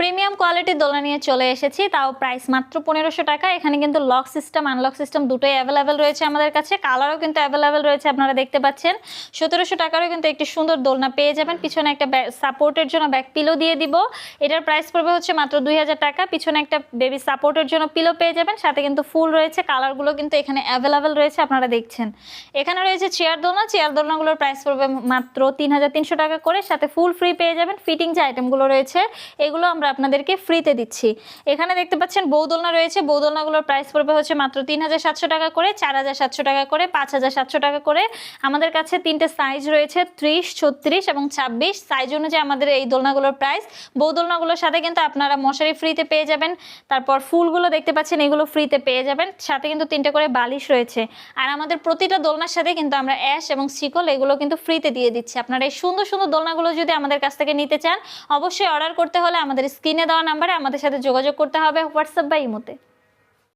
Premium কোয়ালিটির দোলনা নিয়ে চলে এসেছি, তাও প্রাইস মাত্র 1500 টাকা। এখানে কিন্তু লক সিস্টেম আনলক সিস্টেম দুটোই অ্যাভেলেবেল রয়েছে আমাদের কাছে, কালারও কিন্তু অ্যাভেলেবেল রয়েছে, আপনারা দেখতে পাচ্ছেন। 1700 টাকারও কিন্তু একটি সুন্দর দোলনা পেয়ে যাবেন। পিছনে একটা সাপোর্টের জন্য ব্যাক পিলো দিয়ে দিব, এটার প্রাইস পড়বে হচ্ছে মাত্র 2000 টাকা। পিছনে একটা বেবি সাপোর্টের জন্য পিলো পেয়ে যাবেন, সাথে কিন্তু ফুল রয়েছে, কালারগুলো কিন্তু এখানে অ্যাভেলেবেল রয়েছে, আপনারা দেখছেন। এখানে রয়েছে চেয়ার দোলনা, চেয়ার দোলনাগুলোর প্রাইস পড়বে মাত্র 3300 টাকা করে, সাথে ফুল ফ্রি পেয়ে যাবেন। ফিটিং যে আইটেমগুলো রয়েছে এগুলো আমরা আপনাদেরকে ফ্রিতে দিচ্ছি। এখানে দেখতে পাচ্ছেন বৌদোলনা রয়েছে, বৌদোলনাগুলোর প্রাইস পড়বে হচ্ছে মাত্র 3700 টাকা করে, 4700 টাকা করে, 5700 টাকা করে। আমাদের কাছে তিনটে সাইজ রয়েছে, 30, 36 এবং 26 সাইজ অনুযায়ী আমাদের এই দোলনাগুলোর প্রাইস। বৌদোলনাগুলোর সাথে কিন্তু আপনারা মশারি ফ্রিতে পেয়ে যাবেন, তারপর ফুলগুলো দেখতে পাচ্ছেন এগুলো ফ্রিতে পেয়ে যাবেন, সাথে কিন্তু 3টে করে বালিশ রয়েছে। আর আমাদের প্রতিটা দোলনার সাথে কিন্তু আমরা অ্যাশ এবং শিকল এগুলো কিন্তু ফ্রিতে দিয়ে দিচ্ছি। আপনারা এই সুন্দর সুন্দর দোলনাগুলো যদি আমাদের কাছ থেকে নিতে চান, অবশ্যই অর্ডার করতে হলে আমাদের স্ক্রিনে দেওয়া নাম্বারে আমাদের সাথে যোগাযোগ করতে হবে, হোয়াটসঅ্যাপ বা ইমোতে।